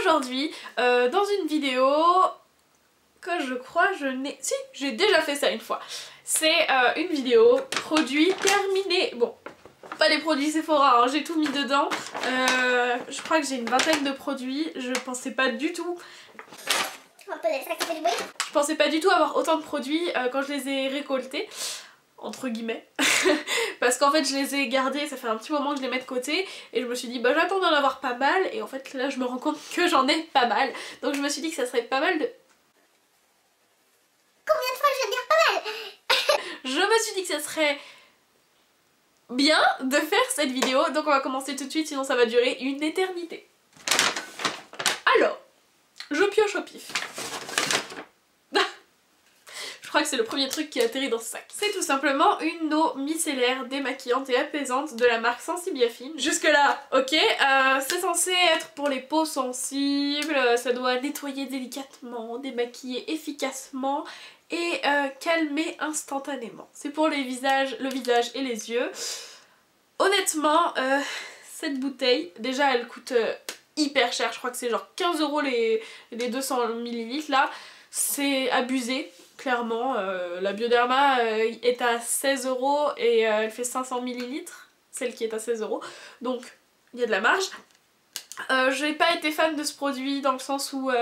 aujourd'hui dans une vidéo que je crois je n'ai... Si, j'ai déjà fait ça une fois. C'est une vidéo produits terminés. Bon, pas les produits Sephora, hein, j'ai tout mis dedans. Je crois que j'ai une vingtaine de produits. Je pensais pas du tout... Je pensais pas du tout avoir autant de produits quand je les ai récoltés. Entre guillemets. Parce qu'en fait je les ai gardés, ça fait un petit moment que je les mets de côté. Et je me suis dit bah j'attends d'en avoir pas mal. Et en fait là je me rends compte que j'en ai pas mal. Donc je me suis dit que ça serait pas mal de... Combien de fois je vais dire pas mal? Je me suis dit que ça serait bien de faire cette vidéo. Donc on va commencer tout de suite, sinon ça va durer une éternité. Alors, je pioche au pif. Je crois que c'est le premier truc qui atterrit dans ce sac. C'est tout simplement une eau micellaire démaquillante et apaisante de la marque Sensibiafine. Jusque là, ok, c'est censé être pour les peaux sensibles, ça doit nettoyer délicatement, démaquiller efficacement et calmer instantanément. C'est pour le visage et les yeux. Honnêtement, cette bouteille, déjà elle coûte hyper cher, je crois que c'est genre 15 € les 200 ml là, c'est abusé. Clairement, la Bioderma est à 16 € et elle fait 500 ml, celle qui est à 16 €, donc il y a de la marge. J'ai pas été fan de ce produit dans le sens où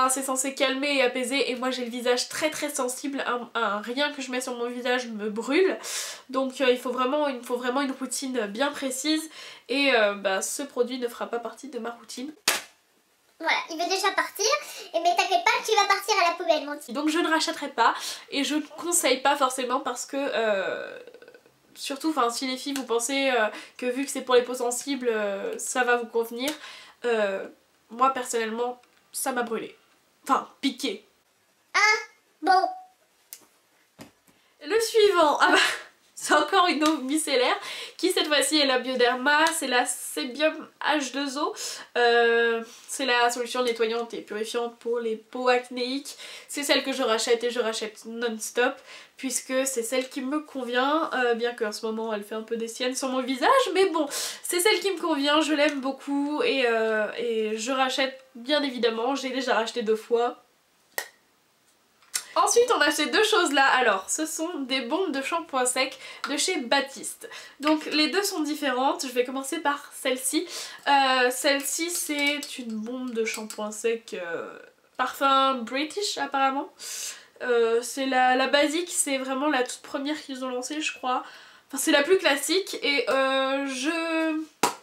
c'est censé calmer et apaiser et moi j'ai le visage très sensible, rien que je mets sur mon visage me brûle, donc il me faut vraiment une routine bien précise et ce produit ne fera pas partie de ma routine. Voilà, il veut déjà partir, mais t'inquiète pas, tu vas partir à la poubelle, mon petit. Donc je ne rachèterai pas et je ne conseille pas forcément parce que surtout si les filles vous pensez que vu que c'est pour les peaux sensibles ça va vous convenir, moi personnellement ça m'a brûlé, enfin piqué. Ah bon. Le suivant, c'est encore une eau micellaire qui cette fois-ci est la Bioderma, c'est la Sebium H2O. C'est la solution nettoyante et purifiante pour les peaux acnéiques. C'est celle que je rachète et je rachète non-stop puisque c'est celle qui me convient, bien qu'en ce moment elle fait un peu des siennes sur mon visage, mais bon, c'est celle qui me convient, je l'aime beaucoup et je rachète bien évidemment, j'ai déjà racheté 2 fois. Ensuite on a ces deux choses là, alors ce sont des bombes de shampoing sec de chez Baptiste. Donc les deux sont différentes, je vais commencer par celle-ci. Celle-ci c'est une bombe de shampoing sec parfum British apparemment. C'est la basique, c'est vraiment la toute première qu'ils ont lancée je crois. Enfin c'est la plus classique et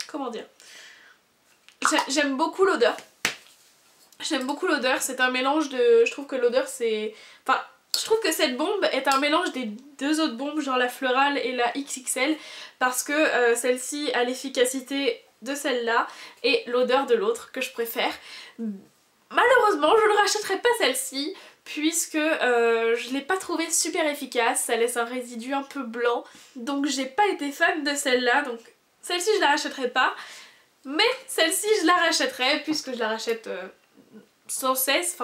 comment dire, j'aime beaucoup l'odeur. J'aime beaucoup l'odeur, c'est un mélange de... Je trouve que l'odeur c'est... Enfin, je trouve que cette bombe est un mélange des deux autres bombes, genre la Florale et la XXL, parce que celle-ci a l'efficacité de celle-là et l'odeur de l'autre que je préfère. Malheureusement, je ne rachèterai pas celle-ci, puisque je l'ai pas trouvée super efficace, ça laisse un résidu un peu blanc, donc j'ai pas été fan de celle-là, donc celle-ci je la rachèterai pas, mais celle-ci je la rachèterai, puisque je la rachète... sans cesse,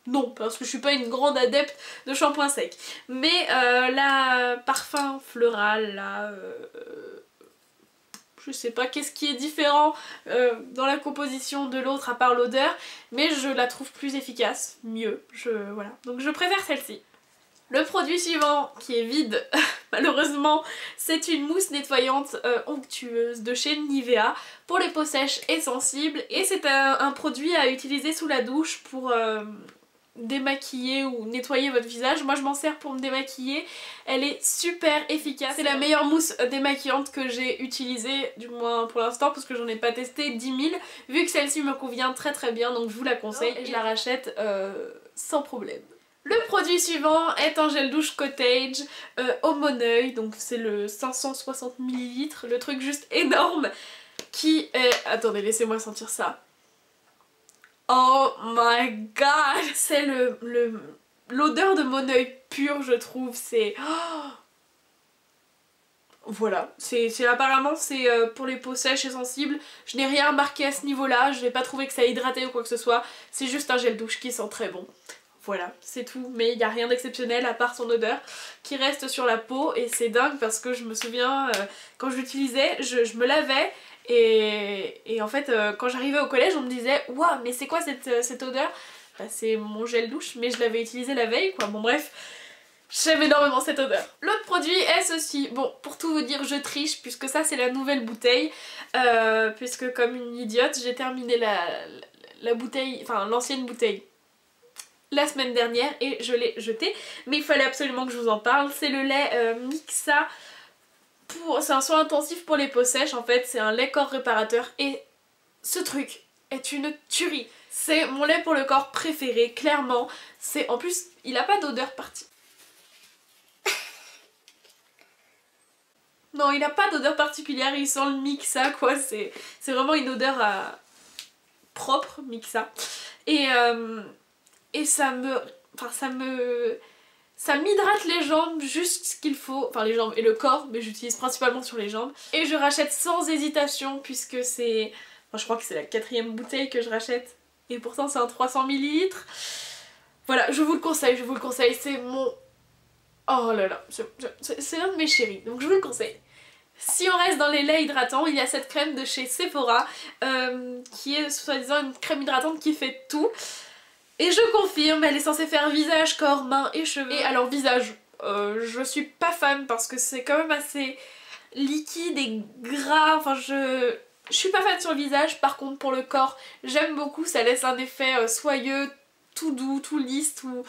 non parce que je suis pas une grande adepte de shampoing sec, mais la parfum floral là, je sais pas qu'est-ce qui est différent dans la composition de l'autre à part l'odeur, mais je la trouve plus efficace, mieux, voilà, donc je préfère celle-ci. Le produit suivant qui est vide, malheureusement, c'est une mousse nettoyante onctueuse de chez Nivea pour les peaux sèches et sensibles. Et c'est un produit à utiliser sous la douche pour démaquiller ou nettoyer votre visage. Moi je m'en sers pour me démaquiller, elle est super efficace. C'est la meilleure mousse démaquillante que j'ai utilisée, du moins pour l'instant, parce que j'en ai pas testé 10 000. Vu que celle-ci me convient très bien, donc je vous la conseille et je la rachète sans problème. Le produit suivant est un gel douche Cottage au Moneuil, donc c'est le 560 ml, le truc juste énorme qui est... Attendez, laissez-moi sentir ça. Oh my god! C'est l'odeur de Moneuil pure je trouve, c'est... Oh, voilà, apparemment c'est pour les peaux sèches et sensibles. Je n'ai rien remarqué à ce niveau-là, je n'ai pas trouvé que ça hydratait ou quoi que ce soit. C'est juste un gel douche qui sent très bon. Voilà, c'est tout, mais il n'y a rien d'exceptionnel à part son odeur qui reste sur la peau et c'est dingue parce que je me souviens quand je l'utilisais, je me lavais Et en fait quand j'arrivais au collège on me disait waouh mais c'est quoi cette odeur? Bah, c'est mon gel douche mais je l'avais utilisé la veille quoi, bon bref. J'aime énormément cette odeur. L'autre produit est ceci. Bon, pour tout vous dire, je triche puisque ça c'est la nouvelle bouteille. Puisque comme une idiote, j'ai terminé la bouteille, enfin l'ancienne bouteille la semaine dernière et je l'ai jetée. Mais il fallait absolument que je vous en parle. C'est le lait Mixa. C'est un soin intensif pour les peaux sèches en fait. C'est un lait corps réparateur et ce truc est une tuerie. C'est mon lait pour le corps préféré, clairement. En plus, il a pas d'odeur particulière. Non, il n'a pas d'odeur particulière, il sent le Mixa quoi, c'est vraiment une odeur propre, Mixa. Et ça m'hydrate les jambes juste ce qu'il faut, enfin les jambes et le corps, mais j'utilise principalement sur les jambes. Et je rachète sans hésitation puisque c'est, enfin, je crois que c'est la 4e bouteille que je rachète et pourtant c'est un 300 ml. Voilà, je vous le conseille, c'est mon... Oh là là, c'est l'un de mes chéris, donc je vous le conseille. Si on reste dans les laits hydratants, il y a cette crème de chez Sephora qui est soi-disant une crème hydratante qui fait tout. Et je confirme, elle est censée faire visage, corps, mains et cheveux. Et alors visage, je suis pas fan parce que c'est quand même assez liquide et gras, enfin je suis pas fan sur le visage. Par contre pour le corps, j'aime beaucoup, ça laisse un effet soyeux, tout doux, tout lisse, tout...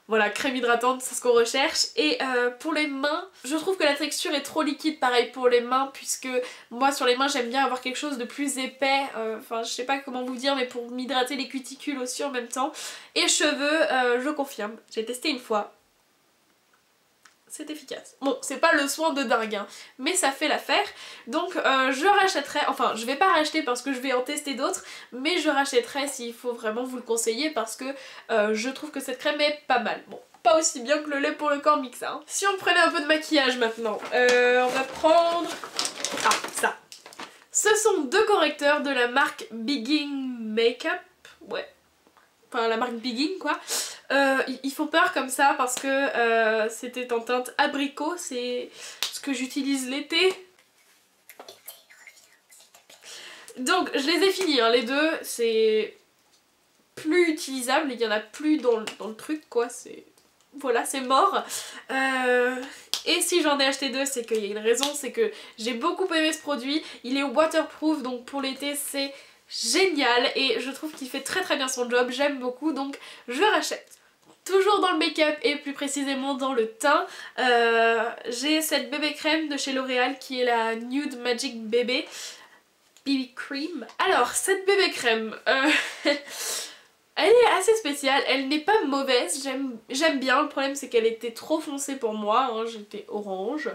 Voilà, crème hydratante, c'est ce qu'on recherche. Et pour les mains, je trouve que la texture est trop liquide, pareil pour les mains, puisque moi sur les mains j'aime bien avoir quelque chose de plus épais, enfin je sais pas comment vous dire, mais pour m'hydrater les cuticules aussi en même temps. Et cheveux, je confirme, j'ai testé une fois. C'est efficace. Bon, c'est pas le soin de dingue, hein, mais ça fait l'affaire. Donc je rachèterai, enfin je vais pas racheter parce que je vais en tester d'autres, mais je rachèterai s'il faut vraiment vous le conseiller parce que je trouve que cette crème est pas mal. Bon, pas aussi bien que le lait pour le corps Mixa. Hein. Si on prenait un peu de maquillage maintenant, on va prendre... Ah, ça. Ce sont 2 correcteurs de la marque Begin Makeup. Ouais. Enfin la marque Begin quoi. Ils font peur comme ça parce que c'était en teinte abricot, c'est ce que j'utilise l'été. Donc je les ai finis hein, les deux, c'est plus utilisable, il y en a plus dans le truc quoi, c'est... Voilà, c'est mort. Et si j'en ai acheté 2, c'est qu'il y a une raison, c'est que j'ai beaucoup aimé ce produit, il est waterproof donc pour l'été c'est génial et je trouve qu'il fait très très bien son job, j'aime beaucoup donc je rachète. Toujours dans le make-up et plus précisément dans le teint, j'ai cette bébé crème de chez L'Oréal qui est la Nude Magic BB Cream. Alors cette bébé crème, elle est assez spéciale, elle n'est pas mauvaise, j'aime bien, le problème c'est qu'elle était trop foncée pour moi, hein, j'étais orange.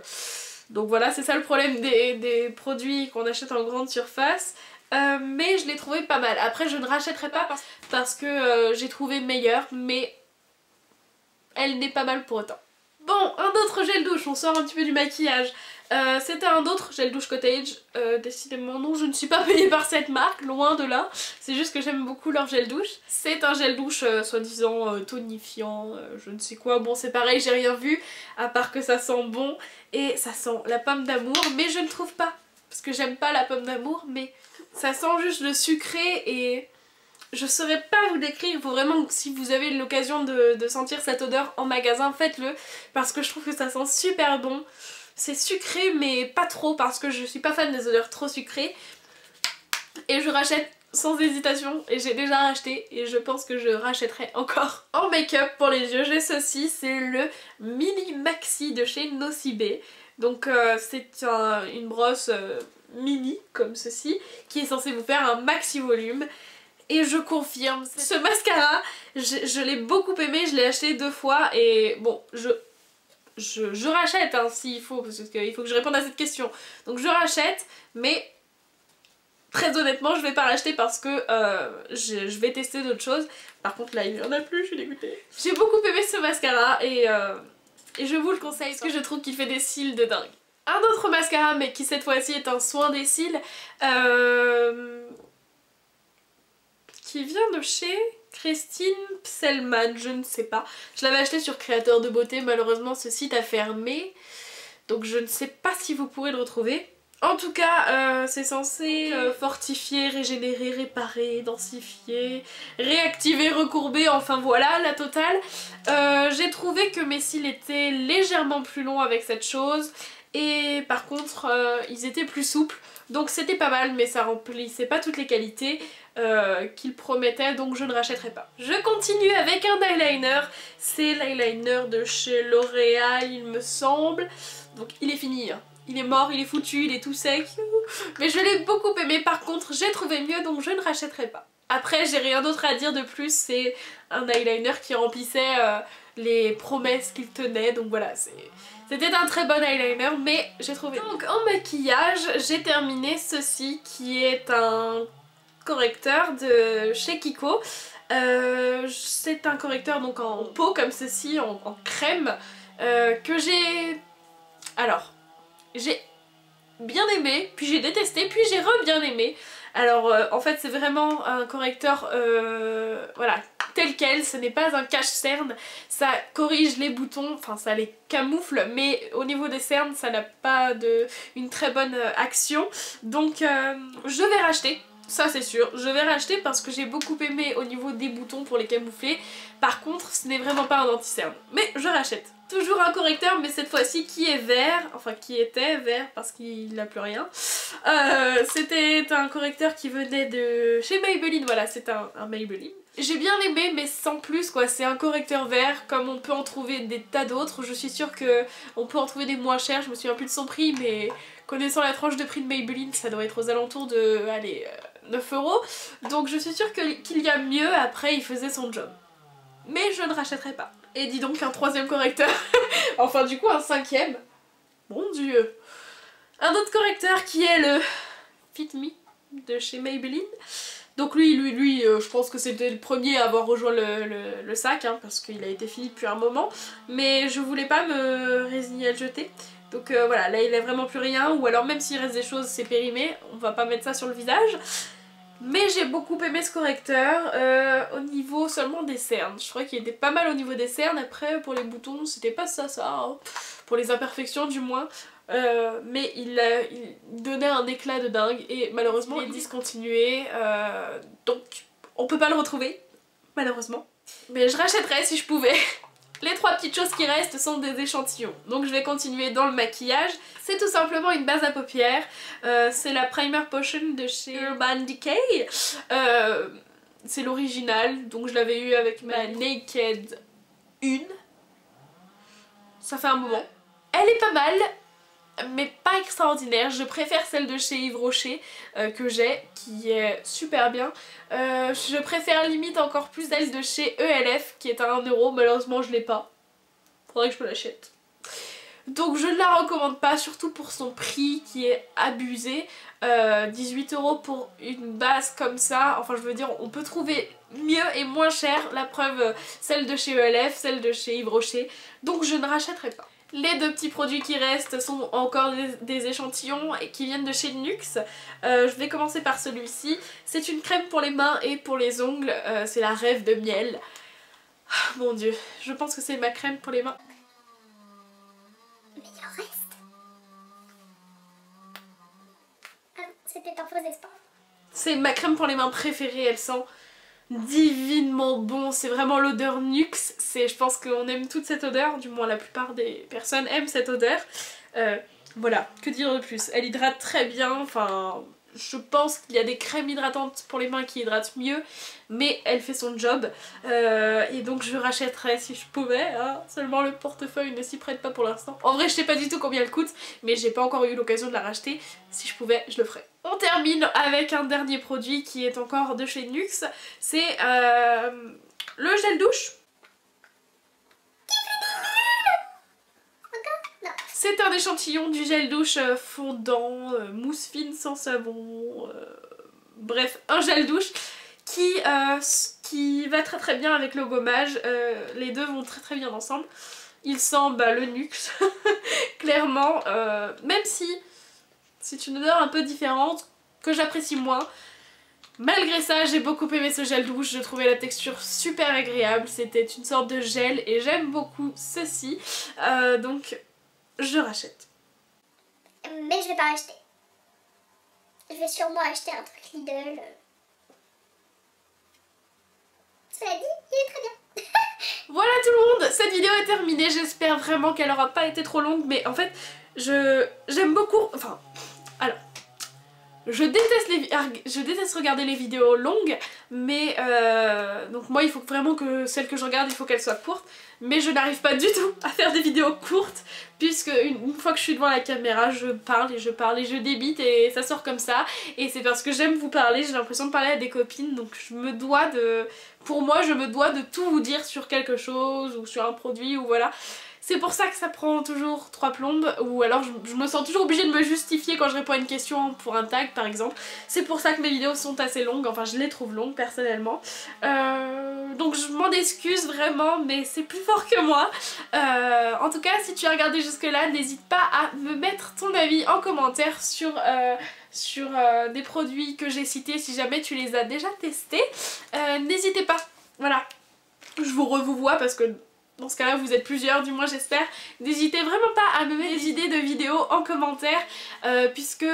Donc voilà, c'est ça le problème des produits qu'on achète en grande surface. Mais je l'ai trouvé pas mal. Après je ne rachèterai pas parce que j'ai trouvé meilleure, mais elle n'est pas mal pour autant. Bon, un autre gel douche, on sort un petit peu du maquillage. C'était un autre gel douche Cottage, décidément non, je ne suis pas payée par cette marque, loin de là. C'est juste que j'aime beaucoup leur gel douche. C'est un gel douche soi-disant tonifiant, je ne sais quoi. Bon c'est pareil, j'ai rien vu, à part que ça sent bon et ça sent la pomme d'amour, mais je ne trouve pas. Parce que j'aime pas la pomme d'amour, mais ça sent juste le sucré et je saurais pas vous décrire. Il faut vraiment que si vous avez l'occasion de sentir cette odeur en magasin, faites-le parce que je trouve que ça sent super bon. C'est sucré mais pas trop parce que je suis pas fan des odeurs trop sucrées. Et je rachète sans hésitation et j'ai déjà racheté et je pense que je rachèterai encore. En make-up pour les yeux, j'ai ceci, c'est le Mini Maxi de chez Nocibé. Donc c'est une brosse mini comme ceci qui est censée vous faire un maxi volume. Et je confirme, ce mascara, je l'ai beaucoup aimé, je l'ai acheté 2 fois et bon, je rachète hein, s'il faut, parce qu'il faut que je réponde à cette question. Donc je rachète, mais très honnêtement je vais pas racheter parce que je vais tester d'autres choses. Par contre là il n'y en a plus, je suis dégoûtée. J'ai beaucoup aimé ce mascara et je vous le conseille parce que je trouve qu'il fait des cils de dingue. Un autre mascara mais qui cette fois-ci est un soin des cils qui vient de chez Christine Pselman, je ne sais pas. Je l'avais acheté sur Créateur de Beauté, malheureusement ce site a fermé. Donc je ne sais pas si vous pourrez le retrouver. En tout cas, c'est censé fortifier, régénérer, réparer, densifier, réactiver, recourber, enfin voilà la totale. J'ai trouvé que mes cils étaient légèrement plus longs avec cette chose et par contre ils étaient plus souples. Donc c'était pas mal mais ça remplissait pas toutes les qualités qu'il promettait, donc je ne rachèterai pas. Je continue avec un eyeliner, c'est l'eyeliner de chez L'Oréal il me semble. Donc il est fini, hein. Il est mort, il est foutu, il est tout sec. Mais je l'ai beaucoup aimé, par contre j'ai trouvé mieux donc je ne rachèterai pas. Après j'ai rien d'autre à dire de plus, c'est un eyeliner qui remplissait les promesses qu'il tenait, donc voilà, c'était un très bon eyeliner mais j'ai trouvé. Donc en maquillage j'ai terminé ceci qui est un correcteur de chez Kiko. C'est un correcteur donc en pot comme ceci, en crème, que j'ai... Alors... j'ai bien aimé, puis j'ai détesté, puis j'ai re-bien aimé. Alors en fait c'est vraiment un correcteur voilà, tel quel, ce n'est pas un cache-cerne, ça corrige les boutons, enfin ça les camoufle, mais au niveau des cernes ça n'a pas une très bonne action. Donc je vais racheter. Ça c'est sûr, je vais racheter parce que j'ai beaucoup aimé au niveau des boutons pour les camoufler. Par contre ce n'est vraiment pas un anti-cerne, mais je rachète. Toujours un correcteur mais cette fois-ci qui est vert, enfin qui était vert parce qu'il n'a plus rien. C'était un correcteur qui venait de chez Maybelline, voilà c'est un Maybelline. J'ai bien aimé mais sans plus quoi, c'est un correcteur vert comme on peut en trouver des tas d'autres. Je suis sûre qu'on peut en trouver des moins chers, je me souviens plus de son prix mais connaissant la tranche de prix de Maybelline ça doit être aux alentours de, allez, 9 €. Donc je suis sûre qu'il y a mieux, après il faisait son job. Mais je ne rachèterai pas. Et dis donc un troisième correcteur, enfin du coup un cinquième, mon dieu. Un autre correcteur qui est le Fit Me de chez Maybelline. Donc lui je pense que c'était le premier à avoir rejoint le sac, hein, parce qu'il a été fini depuis un moment. Mais je voulais pas me résigner à le jeter. Donc voilà, là il a vraiment plus rien, ou alors même s'il reste des choses c'est périmé, on va pas mettre ça sur le visage. Mais j'ai beaucoup aimé ce correcteur au niveau seulement des cernes. Je trouvais qu'il était pas mal au niveau des cernes. Après pour les boutons c'était pas ça hein. Pour les imperfections du moins. Mais il donnait un éclat de dingue et malheureusement il est discontinué. Donc on peut pas le retrouver malheureusement. Mais je rachèterais si je pouvais. Les trois petites choses qui restent sont des échantillons. Donc je vais continuer dans le maquillage. C'est tout simplement une base à paupières. C'est la Primer Potion de chez Urban Decay. C'est l'original. Donc je l'avais eu avec ma Naked 1. Ça fait un moment. Elle est pas mal, mais pas extraordinaire. Je préfère celle de chez Yves Rocher que j'ai, qui est super bien. Je préfère limite encore plus celle de chez ELF qui est à 1 €. Malheureusement je l'ai pas. Faudrait que je me l'achète. Donc je ne la recommande pas, surtout pour son prix qui est abusé. 18 € pour une base comme ça, enfin je veux dire on peut trouver mieux et moins cher, la preuve celle de chez ELF, celle de chez Yves Rocher, donc je ne rachèterai pas. Les deux petits produits qui restent sont encore des échantillons et qui viennent de chez NYX. Je vais commencer par celui-ci, c'est une crème pour les mains et pour les ongles, c'est la Rêve de Miel. Mon dieu, je pense que c'est ma crème pour les mains. Mais il en reste. Ah, c'était un faux espoir. C'est ma crème pour les mains préférée, elle sent divinement bon, c'est vraiment l'odeur NYX. Je pense qu'on aime toute cette odeur, du moins la plupart des personnes aiment cette odeur. Voilà, que dire de plus, elle hydrate très bien, enfin... Je pense qu'il y a des crèmes hydratantes pour les mains qui hydratent mieux, mais elle fait son job et donc je rachèterais si je pouvais, hein. Seulement le portefeuille ne s'y prête pas pour l'instant. En vrai je sais pas du tout combien elle coûte, mais j'ai pas encore eu l'occasion de la racheter. Si je pouvais, je le ferais. On termine avec un dernier produit qui est encore de chez NYX, c'est le gel douche. C'est un échantillon du gel douche fondant, mousse fine sans savon, bref, un gel douche qui va très très bien avec le gommage, les deux vont très très bien ensemble. Il sent le NYX, clairement, même si c'est une odeur un peu différente, que j'apprécie moins. Malgré ça, j'ai beaucoup aimé ce gel douche, je trouvais la texture super agréable, c'était une sorte de gel et j'aime beaucoup ceci, donc... je rachète. Mais je vais pas racheter. Je vais sûrement acheter un truc Lidl. Cela dit, il est très bien. Voilà tout le monde, cette vidéo est terminée, j'espère vraiment qu'elle aura pas été trop longue, mais en fait, j'aime beaucoup, enfin, alors, je déteste regarder les vidéos longues, mais donc moi il faut vraiment que celle que je regarde, il faut qu'elle soit courte, mais je n'arrive pas du tout à faire des vidéos courtes, puisque une fois que je suis devant la caméra, je parle et je débite et ça sort comme ça, et c'est parce que j'aime vous parler, j'ai l'impression de parler à des copines, donc pour moi je me dois de tout vous dire sur quelque chose ou sur un produit ou voilà. C'est pour ça que ça prend toujours 3 plombes, ou alors je me sens toujours obligée de me justifier quand je réponds à une question pour un tag par exemple. C'est pour ça que mes vidéos sont assez longues, enfin je les trouve longues personnellement. Donc je m'en excuse vraiment, mais c'est plus fort que moi. En tout cas, si tu as regardé jusque là, n'hésite pas à me mettre ton avis en commentaire sur des produits que j'ai cités si jamais tu les as déjà testés. N'hésitez pas, voilà. Je vous revois parce que dans ce cas-là vous êtes plusieurs, du moins j'espère. N'hésitez vraiment pas à me mettre des idées de vidéos en commentaire puisque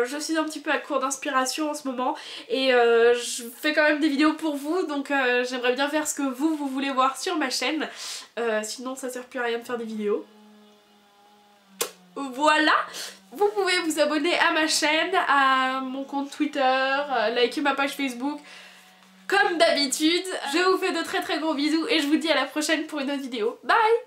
je suis un petit peu à court d'inspiration en ce moment et je fais quand même des vidéos pour vous, donc j'aimerais bien faire ce que vous voulez voir sur ma chaîne. Sinon ça sert plus à rien de faire des vidéos. Voilà, vous pouvez vous abonner à ma chaîne, à mon compte Twitter, liker ma page Facebook. Comme d'habitude, je vous fais de très gros bisous et je vous dis à la prochaine pour une autre vidéo. Bye!